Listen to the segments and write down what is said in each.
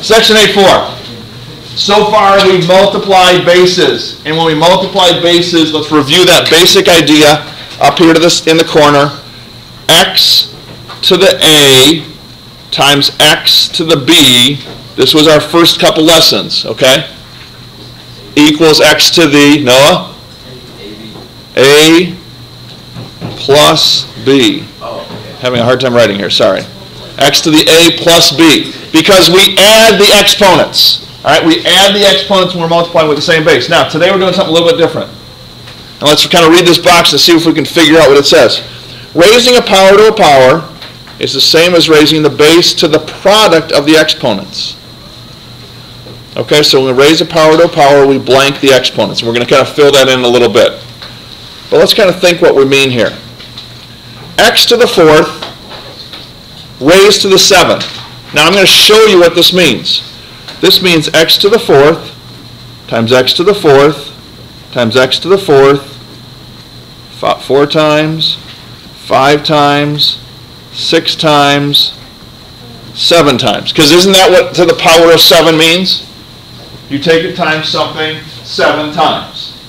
Section 8.4. So far we've multiplied bases. And when we multiplied bases, let's review that basic idea up here to this in the corner. X to the A times X to the B. This was our first couple lessons, okay? Equals X to the, Noah? A plus B. Having a hard time writing here, sorry. X to the A plus B. Because we add the exponents. All right, we add the exponents when we're multiplying with the same base. Now, today we're doing something a little bit different. And let's kind of read this box and see if we can figure out what it says. Raising a power to a power is the same as raising the base to the product of the exponents. Okay, so when we raise a power to a power, we blank the exponents. We're going to kind of fill that in a little bit. But let's kind of think what we mean here. X to the 4th raised to the 7th. Now I'm going to show you what this means. This means X to the 4th times X to the 4th times X to the 4th 4 times, 5 times, 6 times, 7 times. Because isn't that what to the power of 7 means? You take it times something 7 times.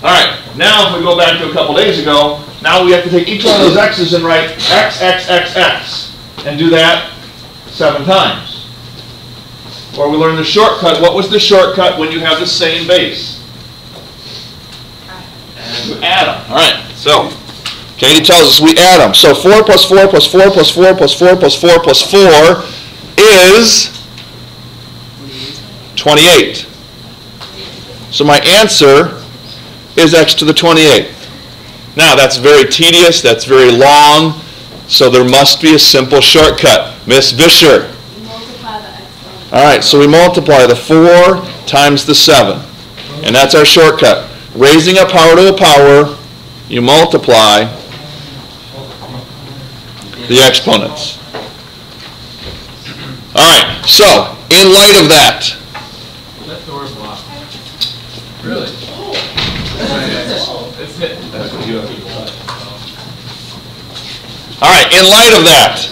All right, now if we go back to a couple days ago, now we have to take each one of those x's and write x, x, x, x, and do that 7 times. Or we learned the shortcut. What was the shortcut when you have the same base? You add them. All right, so Katie tells us we add them. So 4 plus 4 plus 4 plus 4 plus 4 plus 4 plus 4 is 28. So my answer is x to the 28th. Now that's very tedious, that's very long, so there must be a simple shortcut. Miss Vischer. Multiply the exponent. All right, so we multiply the 4 times the 7. And that's our shortcut. Raising a power to a power, you multiply the exponents. All right, so in light of that, That door's locked. Really? It's hit. all right, in light of that,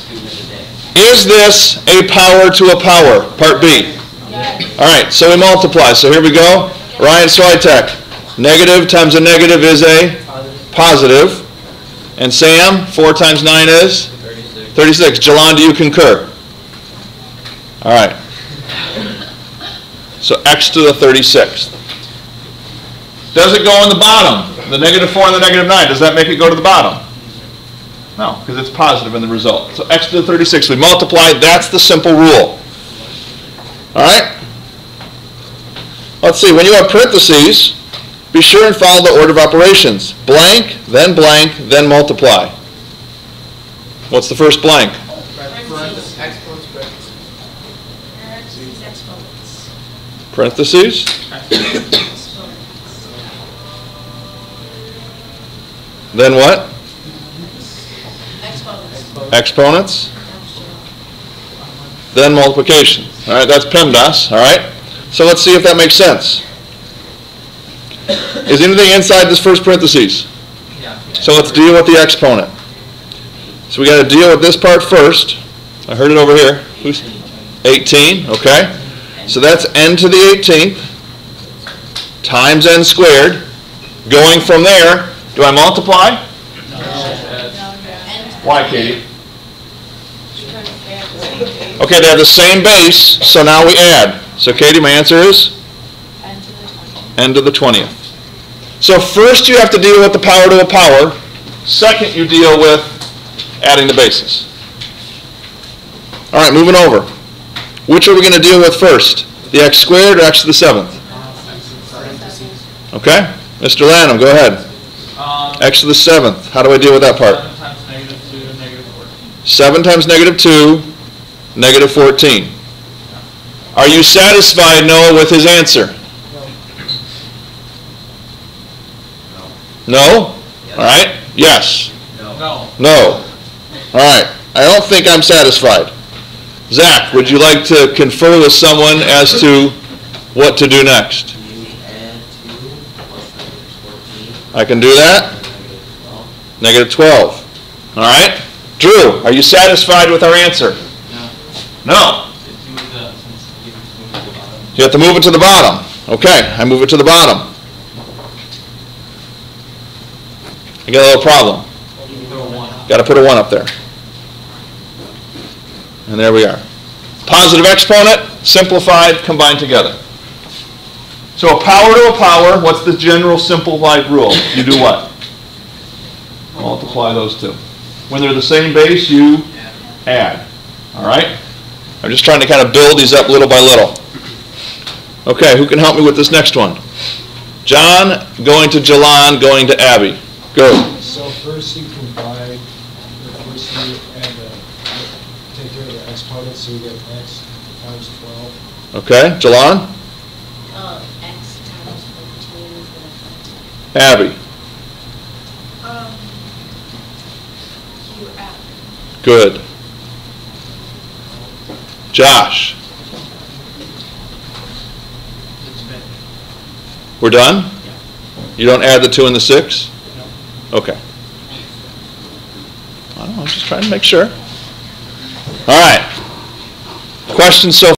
is this a power to a power? Part B. Yes. All right, so we multiply. So here we go. Ryan Switek. Negative times a negative is a positive. And Sam, 4 times 9 is? 36. Jalan, do you concur? All right. So x to the 36th. Does it go on the bottom? The negative 4 and the negative 9, does that make it go to the bottom? No, because it's positive in the result. So x to the 36th, we multiply, that's the simple rule. All right? Let's see, when you have parentheses, be sure and follow the order of operations. Blank, then multiply. What's the first blank? Parentheses. Then what? Exponents. Then multiplication. All right, that's PEMDAS. All right. So let's see if that makes sense. Is anything inside this first parentheses? Yeah. So let's deal with the exponent. So we got to deal with this part first. I heard it over here. Who's 18? Okay. So that's n to the 18th times n squared. Going from there, do I multiply? No. Why, Katie? Okay, they have the same base, so now we add. So Katie, my answer is? N to the 20th. So first you have to deal with the power to a power. Second, you deal with adding the bases. All right, moving over. Which are we going to deal with first? The x squared or x to the 7th? Okay. Mr. Lanham, go ahead. X to the 7th. How do I deal with that part? 7 times negative 2, negative 14. Are you satisfied, Noah, with his answer? No? All right. Yes. No. No. All right. I don't think I'm satisfied. Zach, would you like to confer with someone as to what to do next? I can do that. Negative 12. All right. Drew, are you satisfied with our answer? No. No. You have to move it to the bottom. Okay, I move it to the bottom. I got a little problem. Got to put a 1 up there. And there we are. Positive exponent, simplified, combined together. So a power to a power, what's the general simplified rule? You do what? Multiply those two. When they're the same base, you add. All right? I'm just trying to kind of build these up little by little. Okay, who can help me with this next one? John going to Jalan, going to Abby. Go. So first you combine, or first you add take care of the exponents, so you get x times 12. Okay, Jalan? X times 14 is the Abby. Q F. Good. Josh. We're done? You don't add the 2 and the 6? Okay. I don't know, I'm just trying to make sure. All right. Questions so